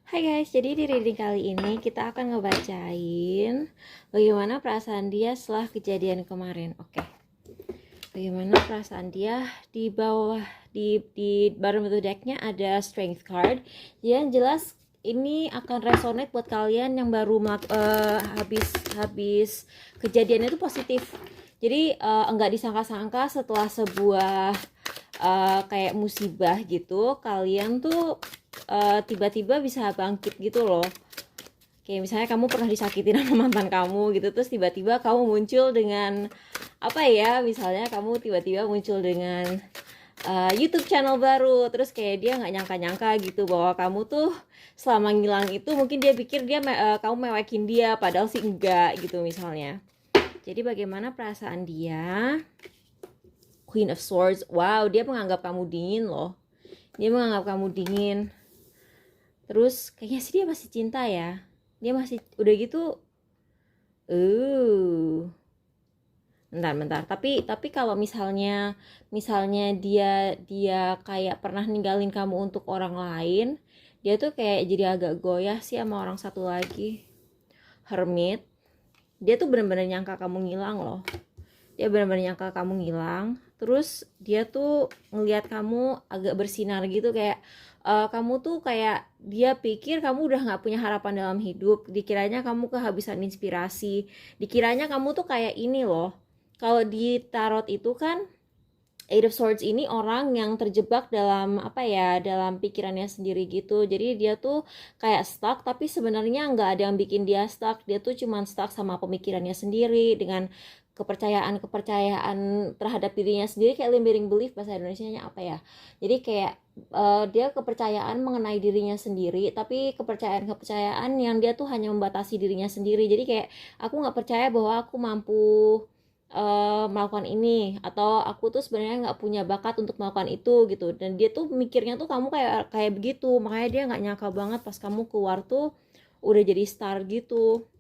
Hai guys, jadi di reading kali ini kita akan ngebacain bagaimana perasaan dia setelah kejadian kemarin. Oke. Bagaimana perasaan dia di bawah di bottom of the decknya ada strength card. Yang jelas ini akan resonate buat kalian yang baru habis kejadian itu positif. Jadi enggak disangka-sangka setelah sebuah kayak musibah gitu, kalian tuh tiba-tiba bisa bangkit gitu loh. Kayak misalnya kamu pernah disakitin sama mantan kamu gitu, terus tiba-tiba kamu muncul dengan apa ya, misalnya kamu tiba-tiba muncul dengan YouTube channel baru, terus kayak dia nggak nyangka-nyangka gitu bahwa kamu tuh selama ngilang itu mungkin dia pikir kamu mewekin dia, padahal sih enggak gitu misalnya. Jadi bagaimana perasaan dia? Queen of Swords, wow, dia menganggap kamu dingin loh. Dia menganggap kamu dingin. Terus kayaknya sih dia masih cinta ya. Dia masih udah gitu. Bentar. Tapi kalau misalnya dia kayak pernah ninggalin kamu untuk orang lain, dia tuh kayak jadi agak goyah sih sama orang satu lagi. Hermit. Dia tuh benar-benar nyangka kamu ngilang loh. Dia benar-benar nyangka kamu ngilang. Terus dia tuh ngelihat kamu agak bersinar gitu, kayak kamu tuh kayak dia pikir kamu udah nggak punya harapan dalam hidup. Dikiranya kamu kehabisan inspirasi. Dikiranya kamu tuh kayak ini loh. Kalau di tarot itu kan Eight of Swords ini orang yang terjebak dalam apa ya, dalam pikirannya sendiri gitu. Jadi dia tuh kayak stuck, tapi sebenarnya nggak ada yang bikin dia stuck. Dia tuh cuman stuck sama pemikirannya sendiri, dengan kepercayaan terhadap dirinya sendiri, kayak limiting belief, bahasa Indonesianya apa ya. Jadi kayak dia kepercayaan mengenai dirinya sendiri, tapi kepercayaan yang dia tuh hanya membatasi dirinya sendiri. Jadi kayak aku nggak percaya bahwa aku mampu melakukan ini, atau aku tuh sebenarnya nggak punya bakat untuk melakukan itu gitu. Dan dia tuh mikirnya tuh kamu kayak begitu, makanya dia nggak nyangka banget pas kamu keluar tuh udah jadi star gitu.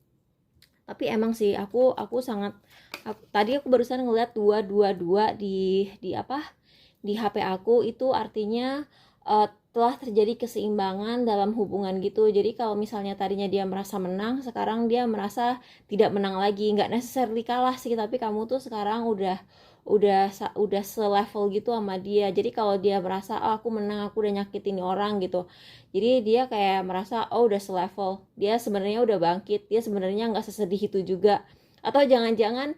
Tapi emang sih aku sangat tadi aku barusan ngeliat 222 di apa, di HP aku, itu artinya telah terjadi keseimbangan dalam hubungan gitu. Jadi kalau misalnya tadinya dia merasa menang, sekarang dia merasa tidak menang lagi. Nggak necessarily kalah sih, tapi kamu tuh sekarang udah selevel gitu sama dia. Jadi kalau dia merasa oh aku menang, aku udah nyakitin orang gitu, jadi dia kayak merasa oh udah selevel, dia sebenarnya udah bangkit, dia sebenarnya nggak sesedih itu juga. Atau jangan-jangan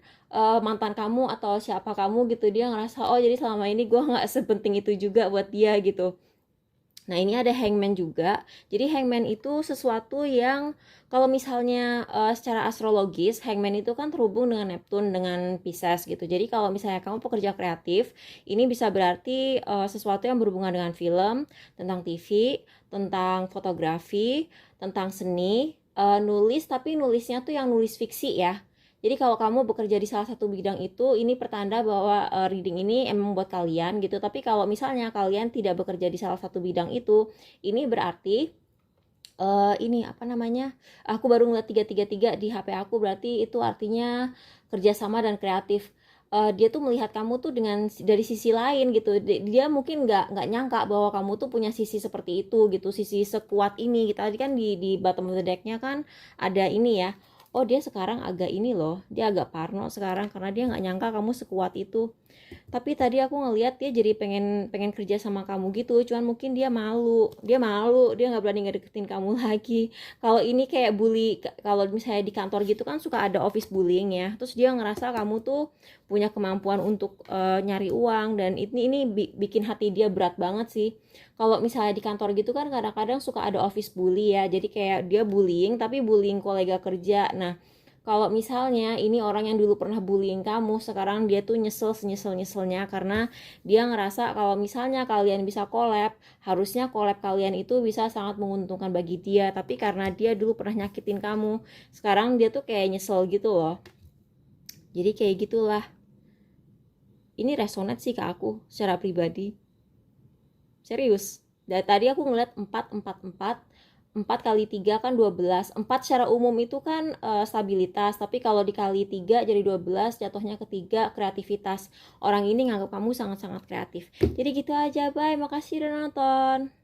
mantan kamu atau siapa kamu gitu, dia ngerasa oh jadi selama ini gue nggak sepenting itu juga buat dia gitu. Nah ini ada hangman juga. Jadi hangman itu sesuatu yang kalau misalnya secara astrologis, hangman itu kan terhubung dengan Neptune, dengan Pisces gitu. Jadi kalau misalnya kamu pekerja kreatif, ini bisa berarti sesuatu yang berhubungan dengan film, tentang TV, tentang fotografi, tentang seni, nulis, tapi nulisnya tuh yang nulis fiksi ya. Jadi kalau kamu bekerja di salah satu bidang itu, ini pertanda bahwa reading ini emang buat kalian gitu. Tapi kalau misalnya kalian tidak bekerja di salah satu bidang itu, ini berarti ini apa namanya? Aku baru ngeliat 333 di HP aku, berarti itu artinya kerjasama dan kreatif. Dia tuh melihat kamu tuh dari sisi lain gitu. Dia mungkin nggak nyangka bahwa kamu tuh punya sisi seperti itu gitu, sisi sekuat ini. Tadi kan di bottom of the decknya kan ada ini ya. Oh dia sekarang agak ini loh, dia agak parno sekarang karena dia nggak nyangka kamu sekuat itu. Tapi tadi aku ngeliat dia jadi pengen kerja sama kamu gitu, cuman mungkin dia nggak berani ngedeketin kamu lagi. Kalau ini kayak bully, kalau misalnya di kantor gitu kan suka ada office bullying ya, terus dia ngerasa kamu tuh punya kemampuan untuk nyari uang, dan ini bikin hati dia berat banget sih. Kalau misalnya di kantor gitu kan kadang-kadang suka ada office bully ya, jadi kayak dia bullying tapi bullying kolega kerja. Nah kalau misalnya ini orang yang dulu pernah bullying kamu, sekarang dia tuh nyesel-nyeselnya karena dia ngerasa kalau misalnya kalian bisa collab, harusnya collab kalian itu bisa sangat menguntungkan bagi dia. Tapi karena dia dulu pernah nyakitin kamu, sekarang dia tuh kayak nyesel gitu loh. Jadi kayak gitulah. Ini resonate sih ke aku secara pribadi. Serius. Dari tadi aku ngeliat 4 kali 3 kan 12. 4 secara umum itu kan stabilitas, tapi kalau dikali 3 jadi 12, jatuhnya ketiga kreativitas. Orang ini nganggap kamu sangat-sangat kreatif. Jadi gitu aja, bye, makasih udah nonton.